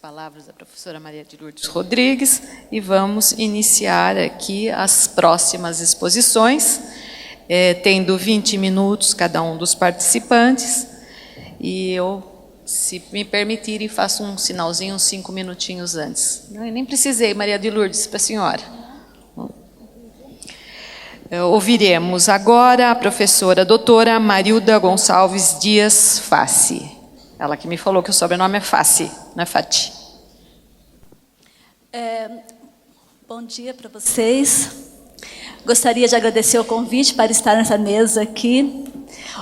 palavras da professora Maria de Lourdes Rodrigues e vamos iniciar aqui as próximas exposições, tendo 20 minutos cada um dos participantes, e eu, se me permitirem, faço um sinalzinho uns 5 minutinhos antes. Eu nem precisei, Maria de Lourdes, para a senhora. Ouviremos agora a professora doutora Marilda Gonçalves Dias Fassi. Ela que me falou que o sobrenome é Fassi, não é Fati. Bom dia para vocês. Gostaria de agradecer o convite para estar nessa mesa aqui,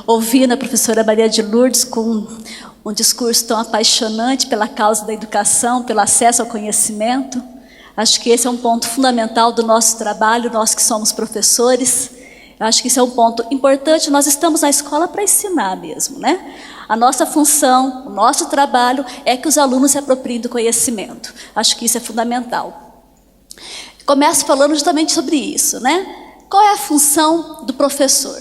ouvindo a professora Maria de Lourdes com um discurso tão apaixonante pela causa da educação, pelo acesso ao conhecimento. Acho que esse é um ponto fundamental do nosso trabalho, nós que somos professores. Acho que isso é um ponto importante. Nós estamos na escola para ensinar mesmo, né? A nossa função, o nosso trabalho é que os alunos se apropriem do conhecimento. Acho que isso é fundamental. Começo falando justamente sobre isso, né? Qual é a função do professor?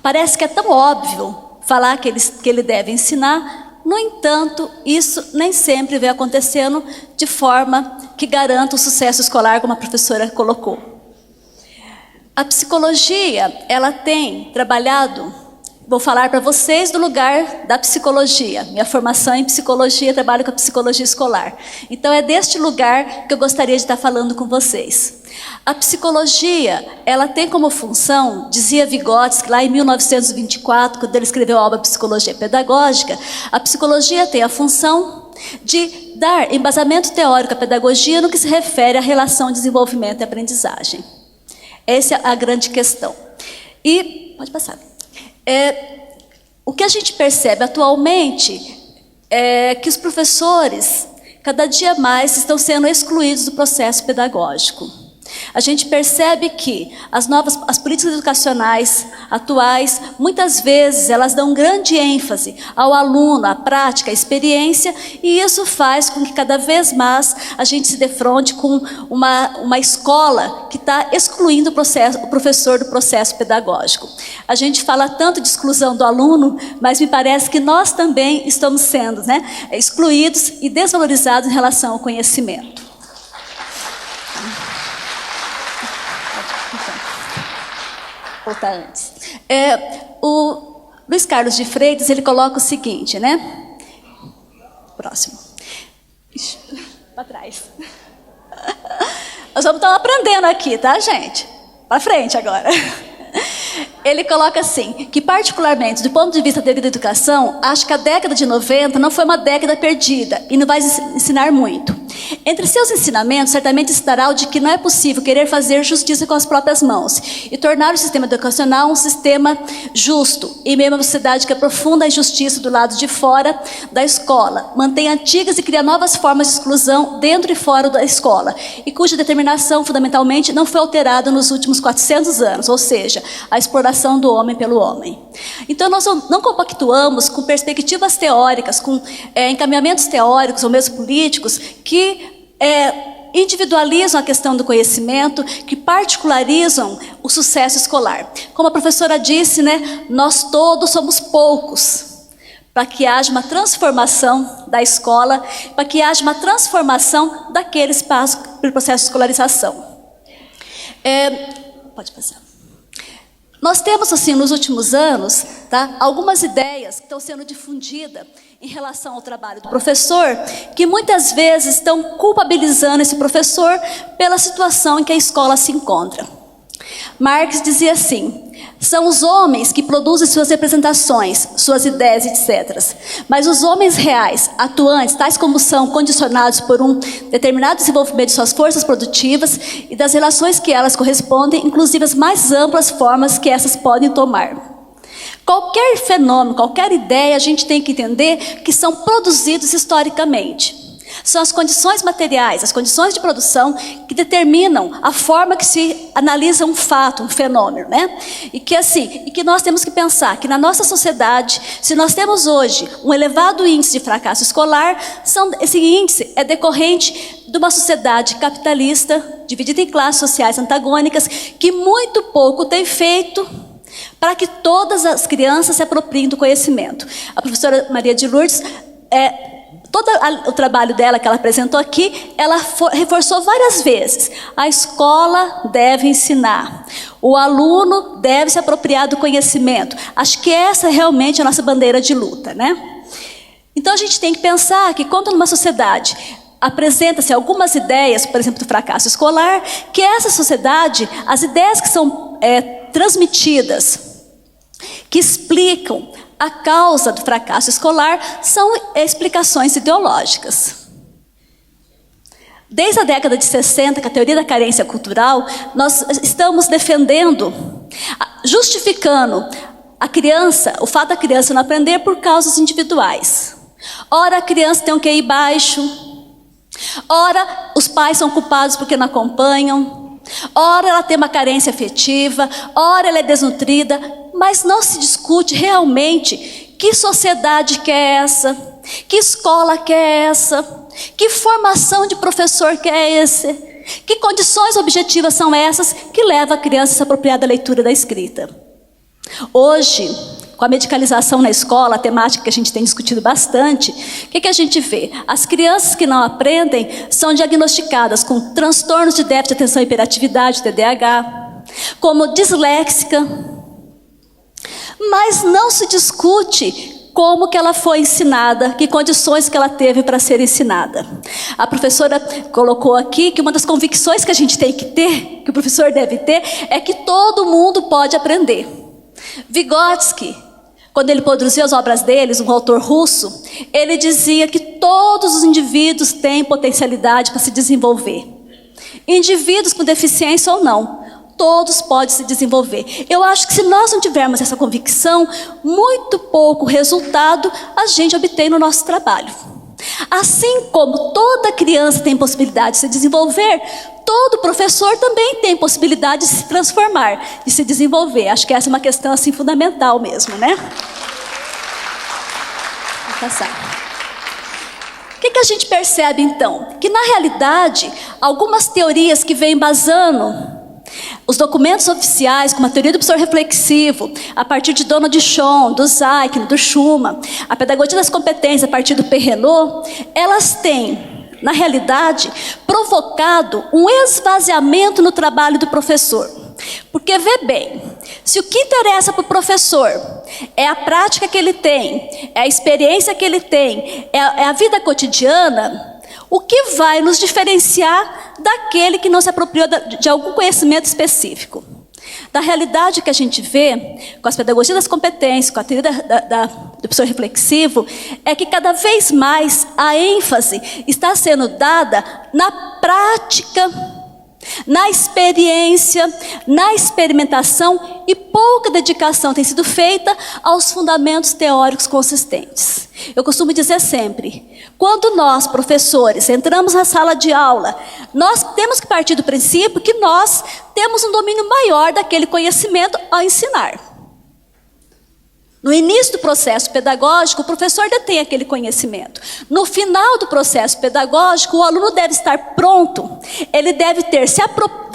Parece que é tão óbvio falar que ele deve ensinar, no entanto, isso nem sempre vem acontecendo de forma que garanta o sucesso escolar, como a professora colocou. A psicologia, ela tem trabalhado, vou falar para vocês do lugar da psicologia. Minha formação em psicologia, trabalho com a psicologia escolar. Então é deste lugar que eu gostaria de estar falando com vocês. A psicologia, ela tem como função, dizia Vygotsky lá em 1924, quando ele escreveu a obra Psicologia Pedagógica, a psicologia tem a função de dar embasamento teórico à pedagogia no que se refere à relação desenvolvimento e aprendizagem. Essa é a grande questão. E, pode passar. O que a gente percebe atualmente é que os professores, cada dia mais, estão sendo excluídos do processo pedagógico. A gente percebe que as políticas educacionais atuais, muitas vezes, elas dão grande ênfase ao aluno, à prática, à experiência, e isso faz com que cada vez mais a gente se defronte com uma escola que está excluindo o professor do processo pedagógico. A gente fala tanto de exclusão do aluno, mas me parece que nós também estamos sendo, né, excluídos e desvalorizados em relação ao conhecimento. Voltar antes. O Luiz Carlos de Freitas, ele coloca o seguinte, né? Próximo. Para trás. Nós vamos estar aprendendo aqui, tá, gente? Para frente agora. Ele coloca assim, que particularmente, do ponto de vista da educação, acho que a década de 90 não foi uma década perdida e não vai ensinar muito. Entre seus ensinamentos, certamente estará o de que não é possível querer fazer justiça com as próprias mãos e tornar o sistema educacional um sistema justo, em meio a uma sociedade que aprofunda a injustiça do lado de fora da escola, mantém antigas e cria novas formas de exclusão dentro e fora da escola, e cuja determinação, fundamentalmente, não foi alterada nos últimos 400 anos, ou seja, a exploração do homem pelo homem. Então, nós não compactuamos com perspectivas teóricas, com encaminhamentos teóricos ou mesmo políticos que individualizam a questão do conhecimento, que particularizam o sucesso escolar. Como a professora disse, né, nós todos somos poucos, para que haja uma transformação da escola, para que haja uma transformação daquele espaço pelo processo de escolarização. Pode passar. Nós temos, assim, nos últimos anos, tá, algumas ideias que estão sendo difundidas em relação ao trabalho do professor, que muitas vezes estão culpabilizando esse professor pela situação em que a escola se encontra. Marx dizia assim, são os homens que produzem suas representações, suas ideias, etc. Mas os homens reais, atuantes, tais como são condicionados por um determinado desenvolvimento de suas forças produtivas e das relações que elas correspondem, inclusive as mais amplas formas que essas podem tomar. Qualquer fenômeno, qualquer ideia, a gente tem que entender que são produzidos historicamente. São as condições materiais, as condições de produção que determinam a forma que se analisa um fato, um fenômeno, né? E que nós temos que pensar que na nossa sociedade, se nós temos hoje um elevado índice de fracasso escolar, esse índice é decorrente de uma sociedade capitalista, dividida em classes sociais antagônicas, que muito pouco tem feito para que todas as crianças se apropriem do conhecimento. A professora Maria de Lourdes Todo o trabalho dela que ela apresentou aqui, ela reforçou várias vezes. A escola deve ensinar. O aluno deve se apropriar do conhecimento. Acho que essa é realmente a nossa bandeira de luta, né? Então a gente tem que pensar que quando numa sociedade apresenta-se algumas ideias, por exemplo, do fracasso escolar, que essa sociedade, as ideias que são transmitidas, que explicam a causa do fracasso escolar, são explicações ideológicas. Desde a década de 60, com a teoria da carência cultural, nós estamos defendendo, justificando a criança, o fato da criança não aprender por causas individuais. Ora, a criança tem um QI baixo, ora, os pais são culpados porque não acompanham, ora, ela tem uma carência afetiva, ora, ela é desnutrida, mas não se discute realmente que sociedade que é essa, que escola que é essa, que formação de professor que é esse, que condições objetivas são essas que levam a criança a se apropriar da leitura e da escrita. Hoje, com a medicalização na escola, a temática que a gente tem discutido bastante, o que a gente vê? As crianças que não aprendem são diagnosticadas com transtornos de déficit de atenção e hiperatividade, TDAH, como disléxica, mas não se discute como que ela foi ensinada, que condições que ela teve para ser ensinada. A professora colocou aqui que uma das convicções que a gente tem que ter, que o professor deve ter, é que todo mundo pode aprender. Vygotsky, quando ele produziu as obras deles, um autor russo, ele dizia que todos os indivíduos têm potencialidade para se desenvolver. Indivíduos com deficiência ou não, todos podem se desenvolver. Eu acho que se nós não tivermos essa convicção, muito pouco resultado a gente obtém no nosso trabalho. Assim como toda criança tem possibilidade de se desenvolver, todo professor também tem possibilidade de se transformar, de se desenvolver. Acho que essa é uma questão assim fundamental mesmo, né? Vou passar. O que a gente percebe então? Que na realidade, algumas teorias que vêm embasando os documentos oficiais, como a teoria do professor reflexivo, a partir de Donald Schoen, do Zeichen, do Schumann, a pedagogia das competências, a partir do Perrenot, elas têm, na realidade, provocado um esvaziamento no trabalho do professor. Porque, vê bem, se o que interessa para o professor é a prática que ele tem, é a experiência que ele tem, é a vida cotidiana, o que vai nos diferenciar daquele que não se apropriou de algum conhecimento específico? Da realidade que a gente vê, com as pedagogias das competências, com a teoria do professor reflexivo, é que cada vez mais a ênfase está sendo dada na prática, na experiência, na experimentação, e pouca dedicação tem sido feita aos fundamentos teóricos consistentes. Eu costumo dizer sempre, quando nós, professores, entramos na sala de aula, nós temos que partir do princípio que nós temos um domínio maior daquele conhecimento ao ensinar. No início do processo pedagógico, o professor detém aquele conhecimento. No final do processo pedagógico, o aluno deve estar pronto. Ele deve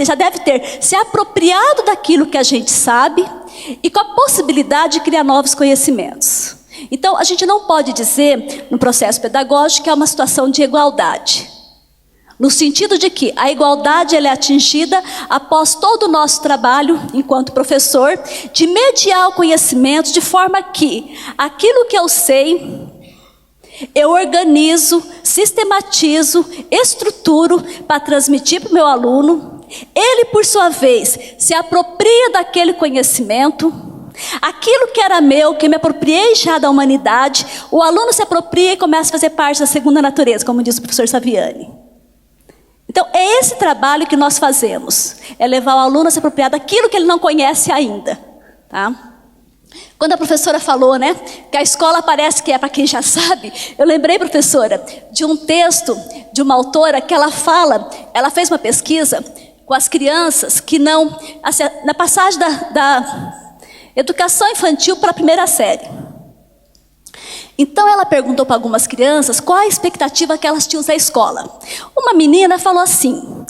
já deve ter se apropriado daquilo que a gente sabe e com a possibilidade de criar novos conhecimentos. Então, a gente não pode dizer, no processo pedagógico, que é uma situação de igualdade. No sentido de que a igualdade ela é atingida após todo o nosso trabalho, enquanto professor, de mediar o conhecimento de forma que aquilo que eu sei, eu organizo, sistematizo, estruturo para transmitir para o meu aluno. Ele, por sua vez, se apropria daquele conhecimento. Aquilo que era meu, que eu me apropriei já da humanidade, o aluno se apropria e começa a fazer parte da segunda natureza, como diz o professor Saviani. Então, é esse trabalho que nós fazemos, é levar o aluno a se apropriar daquilo que ele não conhece ainda. Tá? Quando a professora falou, né, que a escola parece que é para quem já sabe, eu lembrei, professora, de um texto de uma autora que ela fez uma pesquisa com as crianças que não, assim, na passagem da educação infantil para a primeira série. Então ela perguntou para algumas crianças qual a expectativa que elas tinham da escola. Uma menina falou assim: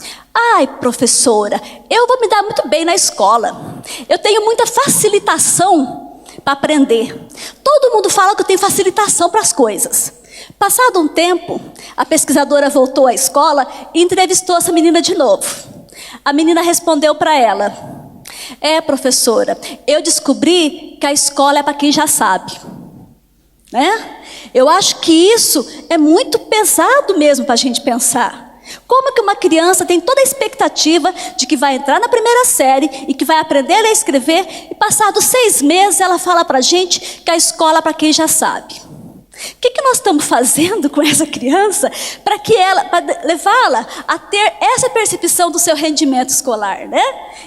ai, professora, eu vou me dar muito bem na escola. Eu tenho muita facilitação para aprender. Todo mundo fala que eu tenho facilitação para as coisas. Passado um tempo, a pesquisadora voltou à escola e entrevistou essa menina de novo. A menina respondeu para ela: professora, eu descobri que a escola é para quem já sabe. Né? Eu acho que isso é muito pesado mesmo para a gente pensar. Como que uma criança tem toda a expectativa de que vai entrar na primeira série e que vai aprender a ler e escrever, e passados 6 meses ela fala para a gente que a escola é para quem já sabe. O que nós estamos fazendo com essa criança para levá-la a ter essa percepção do seu rendimento escolar, né?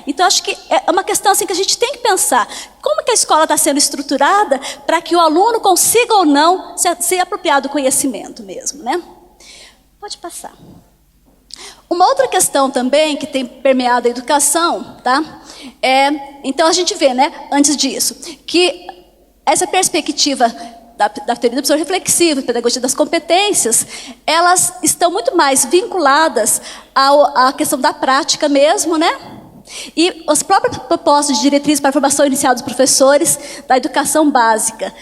Então, acho que é uma questão assim que a gente tem que pensar. Como que a escola está sendo estruturada para que o aluno consiga ou não se apropriar do conhecimento mesmo, né? Pode passar. Uma outra questão também que tem permeado a educação, tá? Então a gente vê, né, antes disso, que essa perspectiva da teoria do professor reflexivo, pedagogia das competências, elas estão muito mais vinculadas à questão da prática mesmo, né? E os próprios propostas de diretrizes para a formação inicial dos professores da educação básica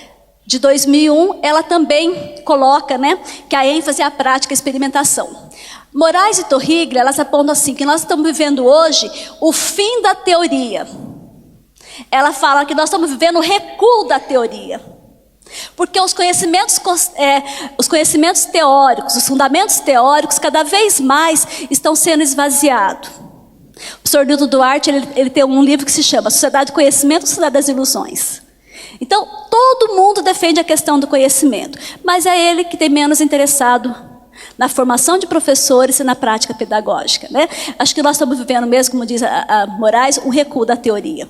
de 2001, ela também coloca, né, que a ênfase é a prática e a experimentação. Moraes e Torriglia, elas apontam assim, que nós estamos vivendo hoje o fim da teoria. Ela fala que nós estamos vivendo o recuo da teoria. Porque os conhecimentos teóricos, os fundamentos teóricos, cada vez mais estão sendo esvaziados. O professor Nilton Duarte, ele tem um livro que se chama Sociedade do Conhecimento, Sociedade das Ilusões. Então, todo mundo defende a questão do conhecimento, mas é ele que tem menos interessado na formação de professores e na prática pedagógica, né? Acho que nós estamos vivendo mesmo, como diz a Moraes, um recuo da teoria.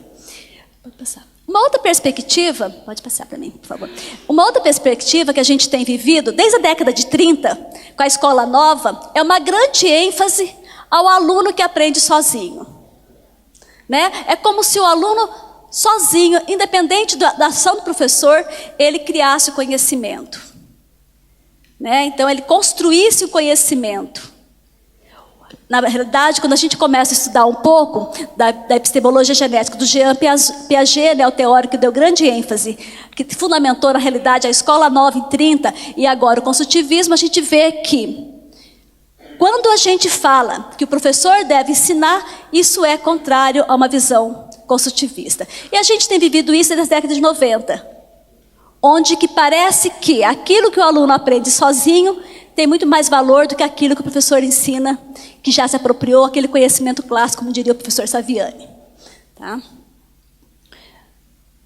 Pode passar. Uma outra perspectiva, pode passar para mim, por favor. Uma outra perspectiva que a gente tem vivido desde a década de 30, com a escola nova, é uma grande ênfase ao aluno que aprende sozinho. Né? É como se o aluno sozinho, independente da ação do professor, ele criasse o conhecimento. Né? Então, ele construísse o conhecimento. Na realidade, quando a gente começa a estudar um pouco da epistemologia genética do Jean Piaget, né, o teórico que deu grande ênfase, que fundamentou, na realidade, a escola nova em 30 e agora o construtivismo, a gente vê que quando a gente fala que o professor deve ensinar, isso é contrário a uma visão construtivista. E a gente tem vivido isso desde a década de 90. Onde que parece que aquilo que o aluno aprende sozinho tem muito mais valor do que aquilo que o professor ensina, que já se apropriou, aquele conhecimento clássico, como diria o professor Saviani. Tá?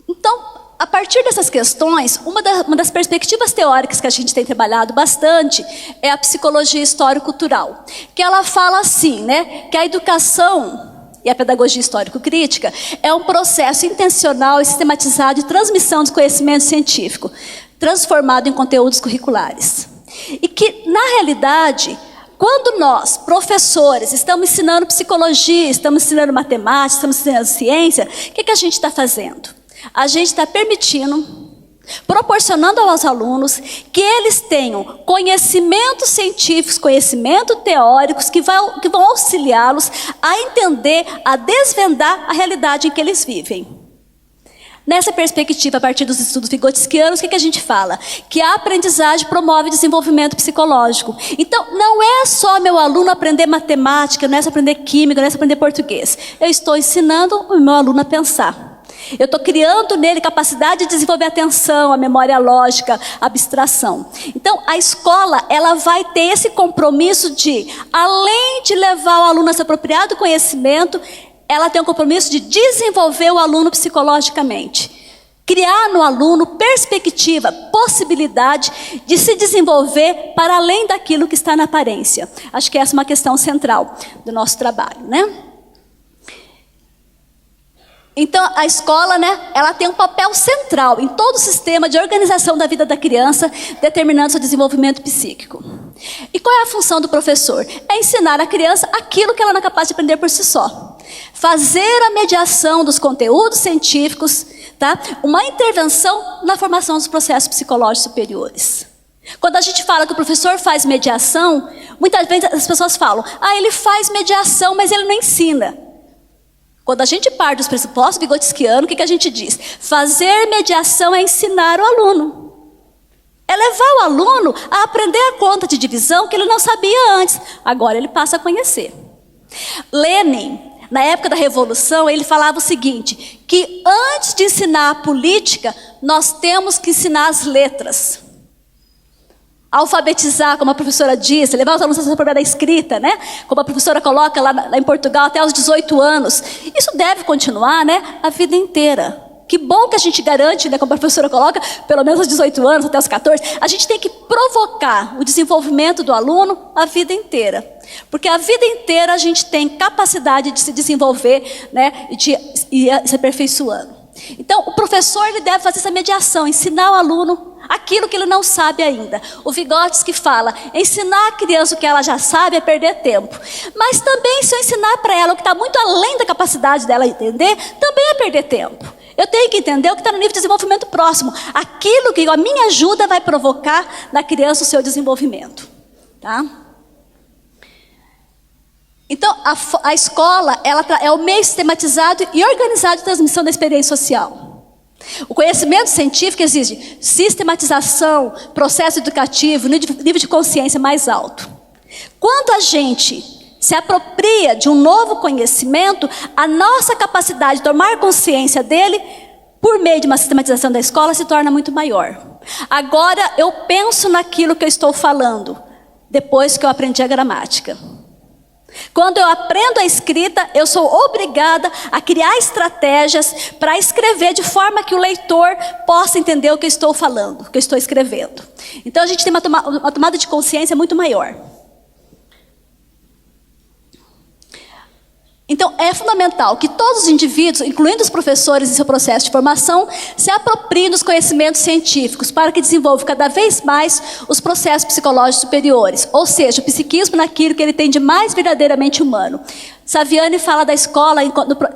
Então, a partir dessas questões, uma das perspectivas teóricas que a gente tem trabalhado bastante é a psicologia histórico-cultural, que ela fala assim, né, que a educação e a pedagogia histórico-crítica é um processo intencional e sistematizado de transmissão de conhecimento científico, transformado em conteúdos curriculares. E que, na realidade, quando nós, professores, estamos ensinando psicologia, estamos ensinando matemática, estamos ensinando ciência, o que a gente está fazendo? A gente está proporcionando aos alunos que eles tenham conhecimentos científicos, conhecimentos teóricos que vão auxiliá-los a entender, a desvendar a realidade em que eles vivem. Nessa perspectiva, a partir dos estudos vigotskianos, o que a gente fala? Que a aprendizagem promove desenvolvimento psicológico. Então, não é só meu aluno aprender matemática, não é só aprender química, não é só aprender português. Eu estou ensinando o meu aluno a pensar. Eu estou criando nele capacidade de desenvolver a atenção, a memória lógica, a abstração. Então, a escola, ela vai ter esse compromisso de, além de levar o aluno a se apropriar do conhecimento, ela tem um compromisso de desenvolver o aluno psicologicamente. Criar no aluno perspectiva, possibilidade de se desenvolver para além daquilo que está na aparência. Acho que essa é uma questão central do nosso trabalho, né? Então, a escola, né, ela tem um papel central em todo o sistema de organização da vida da criança, determinando seu desenvolvimento psíquico. E qual é a função do professor? É ensinar a criança aquilo que ela não é capaz de aprender por si só. Fazer a mediação dos conteúdos científicos, tá? Uma intervenção na formação dos processos psicológicos superiores. Quando a gente fala que o professor faz mediação, muitas vezes as pessoas falam, ele faz mediação, mas ele não ensina. Quando a gente parte dos pressupostos vigotskianos, o que a gente diz? Fazer mediação é ensinar o aluno. É levar o aluno a aprender a conta de divisão que ele não sabia antes. Agora ele passa a conhecer. Lenin, na época da Revolução, ele falava o seguinte, que antes de ensinar a política, nós temos que ensinar as letras. Alfabetizar, como a professora disse, levar os alunos a aprender a escrita, né? Como a professora coloca lá em Portugal, até os 18 anos. Isso deve continuar, né? A vida inteira. Que bom que a gente garante, né, como a professora coloca, pelo menos aos 18 anos, até os 14. A gente tem que provocar o desenvolvimento do aluno a vida inteira. Porque a vida inteira a gente tem capacidade de se desenvolver, né, e de ir se aperfeiçoando. Então, o professor ele deve fazer essa mediação, ensinar o aluno aquilo que ele não sabe ainda. O Vygotsky fala, ensinar a criança o que ela já sabe é perder tempo. Mas também, se eu ensinar para ela o que está muito além da capacidade dela entender, também é perder tempo. Eu tenho que entender o que está no nível de desenvolvimento próximo. Aquilo que a minha ajuda vai provocar na criança o seu desenvolvimento. Tá? Então, a escola ela é o meio sistematizado e organizado de transmissão da experiência social. O conhecimento científico exige sistematização, processo educativo, nível de consciência mais alto. Quando a gente se apropria de um novo conhecimento, a nossa capacidade de tomar consciência dele, por meio de uma sistematização da escola, se torna muito maior. Agora, eu penso naquilo que eu estou falando, depois que eu aprendi a gramática. Quando eu aprendo a escrita, eu sou obrigada a criar estratégias para escrever de forma que o leitor possa entender o que eu estou falando, o que eu estou escrevendo. Então, a gente tem uma tomada de consciência muito maior. Então, é fundamental que todos os indivíduos, incluindo os professores em seu processo de formação, se apropriem dos conhecimentos científicos para que desenvolvam cada vez mais os processos psicológicos superiores, ou seja, o psiquismo naquilo que ele tem de mais verdadeiramente humano. Saviani fala da escola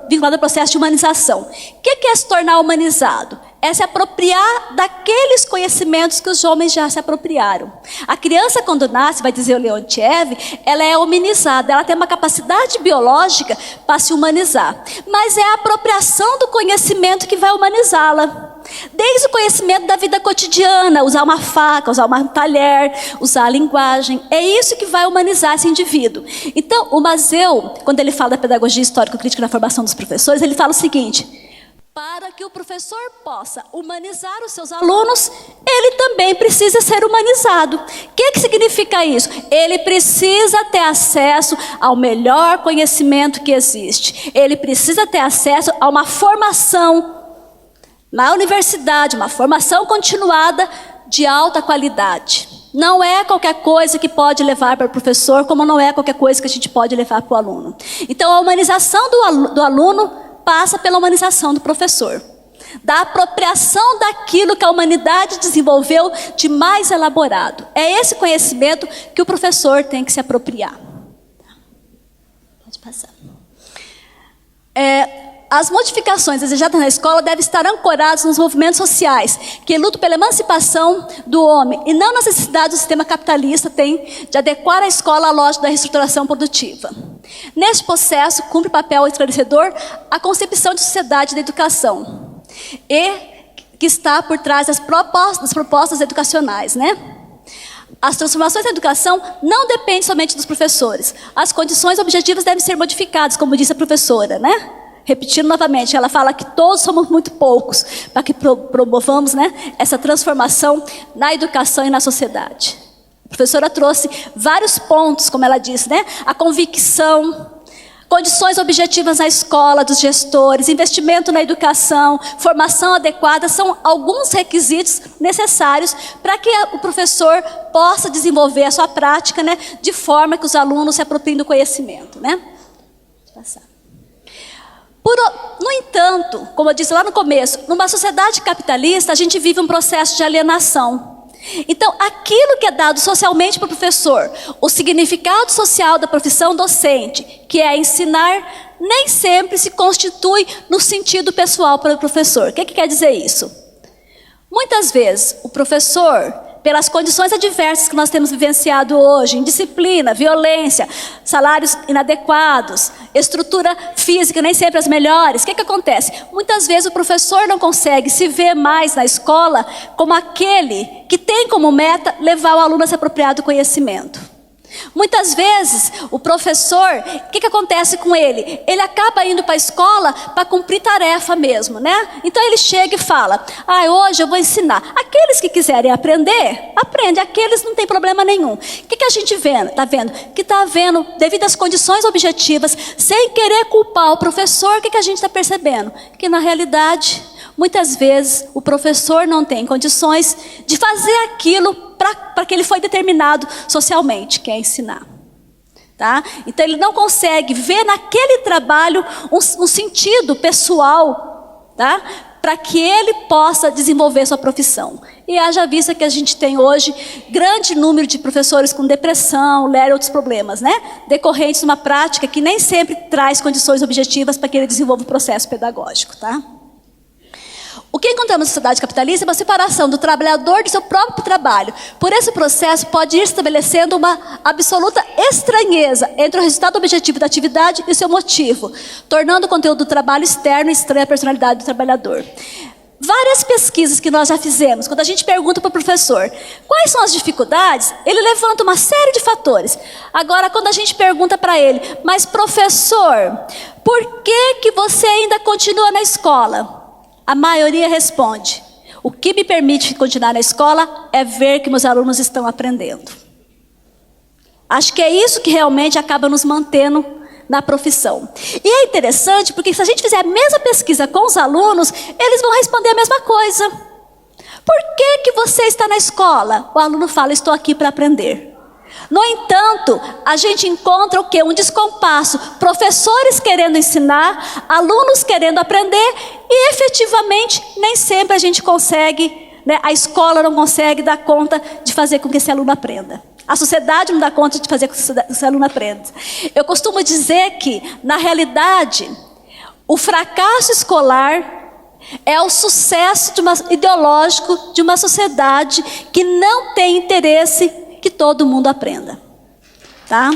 vinculada ao processo de humanização. O que é se tornar humanizado? É se apropriar daqueles conhecimentos que os homens já se apropriaram. A criança, quando nasce, vai dizer o Leontiev, ela é hominizada, ela tem uma capacidade biológica para se humanizar. Mas é a apropriação do conhecimento que vai humanizá-la. Desde o conhecimento da vida cotidiana, usar uma faca, usar um talher, usar a linguagem. É isso que vai humanizar esse indivíduo. Então, o Mazeu, quando ele fala da pedagogia histórico-crítica na formação dos professores, ele fala o seguinte: para que o professor possa humanizar os seus alunos, ele também precisa ser humanizado. O que significa isso? Ele precisa ter acesso ao melhor conhecimento que existe. Ele precisa ter acesso a uma formação na universidade, uma formação continuada de alta qualidade. Não é qualquer coisa que pode levar para o professor, como não é qualquer coisa que a gente pode levar para o aluno. Então, a humanização do aluno passa pela humanização do professor, da apropriação daquilo que a humanidade desenvolveu de mais elaborado. É esse conhecimento que o professor tem que se apropriar. Pode passar. As modificações desejadas na escola devem estar ancoradas nos movimentos sociais, que lutam pela emancipação do homem, e não nas necessidades do sistema capitalista tem de adequar a escola à lógica da reestruturação produtiva. Neste processo, cumpre papel esclarecedor a concepção de sociedade da educação, e que está por trás das propostas educacionais, né? As transformações da educação não dependem somente dos professores. As condições objetivas devem ser modificadas, como disse a professora, né? Repetindo novamente, ela fala que todos somos muito poucos para que promovamos, né, essa transformação na educação e na sociedade. A professora trouxe vários pontos, como ela disse, né? A convicção, condições objetivas na escola dos gestores, investimento na educação, formação adequada, são alguns requisitos necessários para que o professor possa desenvolver a sua prática, né, de forma que os alunos se apropriem do conhecimento, né? Deixa eu passar. No entanto, como eu disse lá no começo, numa sociedade capitalista, a gente vive um processo de alienação. Então, aquilo que é dado socialmente para o professor, o significado social da profissão docente, que é ensinar, nem sempre se constitui no sentido pessoal para o professor. O que quer dizer isso? Muitas vezes, o professor pelas condições adversas que nós temos vivenciado hoje, indisciplina, violência, salários inadequados, estrutura física nem sempre as melhores, o que acontece? Muitas vezes o professor não consegue se ver mais na escola como aquele que tem como meta levar o aluno a se apropriar do conhecimento. Muitas vezes o professor, o que acontece com ele? Ele acaba indo para a escola para cumprir tarefa mesmo, né? Então ele chega e fala, hoje eu vou ensinar. Aqueles que quiserem aprender, aprende. Aqueles não tem problema nenhum. O que a gente está vendo? Que está havendo, devido às condições objetivas, sem querer culpar o professor, o que a gente está percebendo? Que na realidade, muitas vezes o professor não tem condições de fazer aquilo para que ele foi determinado socialmente, que é ensinar. Tá? Então ele não consegue ver naquele trabalho um sentido pessoal, tá? Para que ele possa desenvolver sua profissão. E haja vista que a gente tem hoje grande número de professores com depressão, e outros problemas, né? Decorrentes de uma prática que nem sempre traz condições objetivas para que ele desenvolva o processo pedagógico. Tá? O que encontramos na sociedade capitalista é uma separação do trabalhador do seu próprio trabalho. Por esse processo pode ir estabelecendo uma absoluta estranheza entre o resultado objetivo da atividade e seu motivo, tornando o conteúdo do trabalho externo e estranho à personalidade do trabalhador. Várias pesquisas que nós já fizemos, quando a gente pergunta para o professor quais são as dificuldades, ele levanta uma série de fatores. Agora, quando a gente pergunta para ele, mas professor, por que você ainda continua na escola? A maioria responde, o que me permite continuar na escola é ver que meus alunos estão aprendendo. Acho que é isso que realmente acaba nos mantendo na profissão. E é interessante porque se a gente fizer a mesma pesquisa com os alunos, eles vão responder a mesma coisa. Por que você está na escola? O aluno fala, estou aqui para aprender. No entanto, a gente encontra o quê? Um descompasso. Professores querendo ensinar, alunos querendo aprender e efetivamente nem sempre a gente consegue, né? A escola não consegue dar conta de fazer com que esse aluno aprenda. A sociedade não dá conta de fazer com que esse aluno aprenda. Eu costumo dizer que, na realidade, o fracasso escolar é o sucesso ideológico de uma sociedade que não tem interesse que todo mundo aprenda. Tá?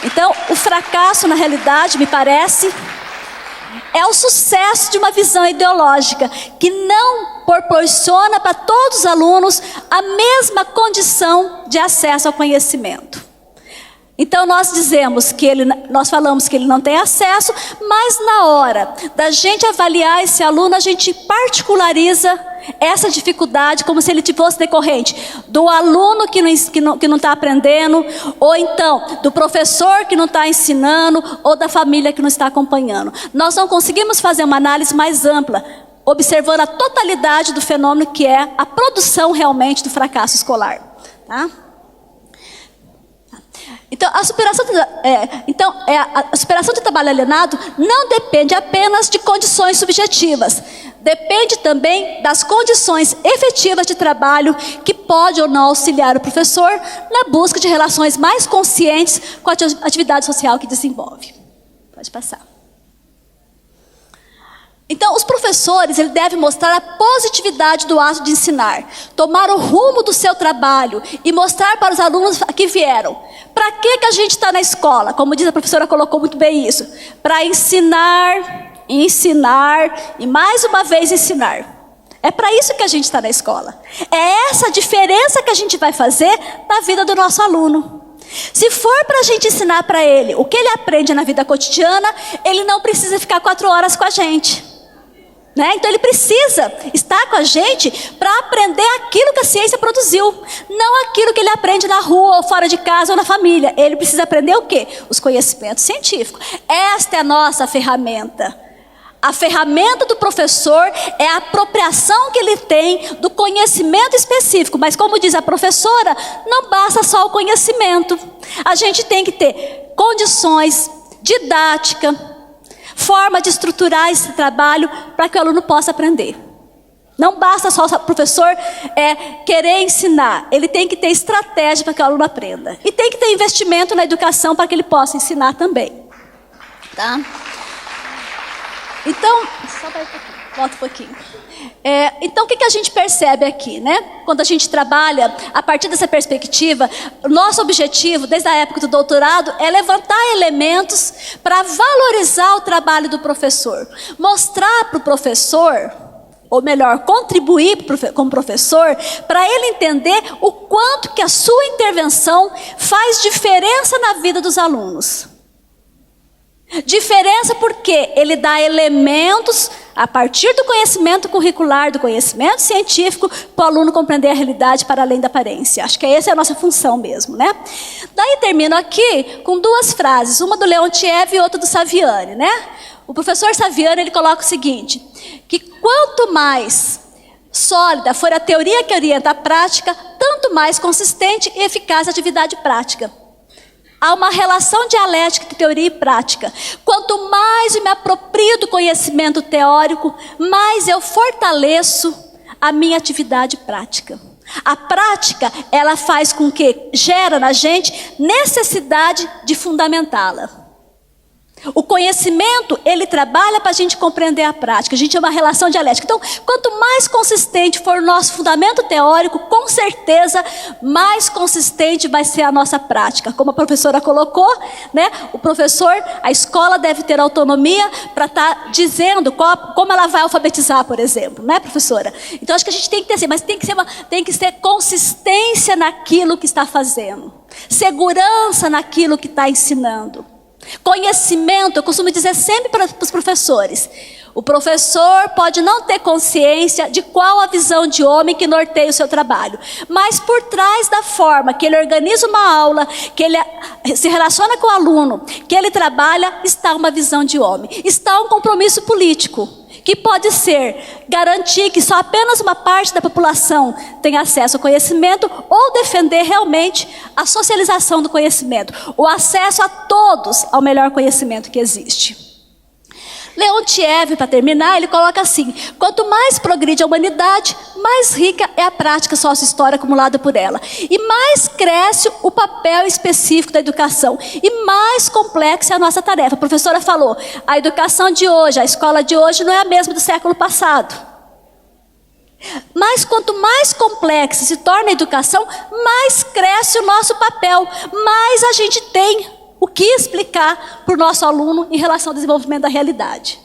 Então, o fracasso, na realidade, me parece, é o sucesso de uma visão ideológica que não proporciona para todos os alunos a mesma condição de acesso ao conhecimento. Então nós falamos que ele não tem acesso, mas na hora da gente avaliar esse aluno, a gente particulariza essa dificuldade como se ele fosse decorrente do aluno que não está aprendendo, ou então do professor que não está ensinando, ou da família que não está acompanhando. Nós não conseguimos fazer uma análise mais ampla, observando a totalidade do fenômeno que é a produção realmente do fracasso escolar. Tá? Então, a superação do trabalho alienado não depende apenas de condições subjetivas. Depende também das condições efetivas de trabalho que pode ou não auxiliar o professor na busca de relações mais conscientes com a atividade social que desenvolve. Pode passar. Então, os professores eles devem mostrar a positividade do ato de ensinar, tomar o rumo do seu trabalho e mostrar para os alunos que vieram. Para que a gente está na escola? Como diz a professora, colocou muito bem isso. Para ensinar e mais uma vez ensinar. É para isso que a gente está na escola. É essa diferença que a gente vai fazer na vida do nosso aluno. Se for para a gente ensinar para ele o que ele aprende na vida cotidiana, ele não precisa ficar 4 horas com a gente. Né? Então ele precisa estar com a gente para aprender aquilo que a ciência produziu, não aquilo que ele aprende na rua, ou fora de casa, ou na família. Ele precisa aprender o quê? Os conhecimentos científicos. Esta é a nossa ferramenta. A ferramenta do professor é a apropriação que ele tem do conhecimento específico. Mas como diz a professora, não basta só o conhecimento. A gente tem que ter condições, didática, forma de estruturar esse trabalho para que o aluno possa aprender. Não basta só o professor querer ensinar. Ele tem que ter estratégia para que o aluno aprenda. E tem que ter investimento na educação para que ele possa ensinar também. Tá? Então, só vai um pouquinho, volta um pouquinho. Então, o que a gente percebe aqui, né? Quando a gente trabalha a partir dessa perspectiva, o nosso objetivo, desde a época do doutorado, é levantar elementos para valorizar o trabalho do professor. Mostrar para o professor, ou melhor, contribuir como professor, para ele entender o quanto que a sua intervenção faz diferença na vida dos alunos. Diferença porque ele dá elementos a partir do conhecimento curricular, do conhecimento científico, para o aluno compreender a realidade para além da aparência. Acho que essa é a nossa função mesmo, né? Daí termino aqui com duas frases, uma do Leontiev e outra do Saviani, né? O professor Saviani, ele coloca o seguinte, que quanto mais sólida for a teoria que orienta a prática, tanto mais consistente e eficaz a atividade prática. Há uma relação dialética entre teoria e prática. Quanto mais eu me aproprio do conhecimento teórico, mais eu fortaleço a minha atividade prática. A prática, ela faz com que gera na gente necessidade de fundamentá-la. O conhecimento, ele trabalha para a gente compreender a prática. A gente é uma relação dialética. Então, quanto mais consistente for o nosso fundamento teórico, com certeza, mais consistente vai ser a nossa prática. Como a professora colocou, né? O professor, a escola deve ter autonomia para estar dizendo como ela vai alfabetizar, por exemplo, né, professora? Então, acho que a gente tem que ter assim, mas tem que ser consistência naquilo que está fazendo. Segurança naquilo que está ensinando. Conhecimento, eu costumo dizer sempre para os professores, o professor pode não ter consciência de qual a visão de homem que norteia o seu trabalho, mas por trás da forma que ele organiza uma aula, que ele se relaciona com o aluno, que ele trabalha, está uma visão de homem, está um compromisso político, que pode ser garantir que só apenas uma parte da população tenha acesso ao conhecimento ou defender realmente a socialização do conhecimento, o acesso a todos ao melhor conhecimento que existe. Leontiev, para terminar, ele coloca assim, quanto mais progride a humanidade, mais rica é a prática sócio-história acumulada por ela. E mais cresce o papel específico da educação. E mais complexa é a nossa tarefa. A professora falou, a educação de hoje, a escola de hoje não é a mesma do século passado. Mas quanto mais complexa se torna a educação, mais cresce o nosso papel, mais a gente tem o que explicar para o nosso aluno em relação ao desenvolvimento da realidade.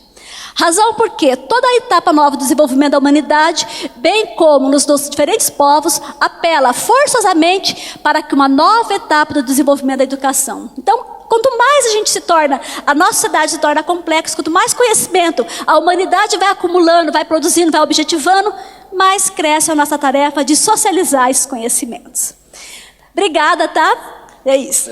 Razão porque toda a etapa nova do desenvolvimento da humanidade, bem como nos diferentes povos, apela forçosamente para que uma nova etapa do desenvolvimento da educação. Então, quanto mais a nossa sociedade se torna complexa, quanto mais conhecimento a humanidade vai acumulando, vai produzindo, vai objetivando, mais cresce a nossa tarefa de socializar esses conhecimentos. Obrigada, tá? É isso.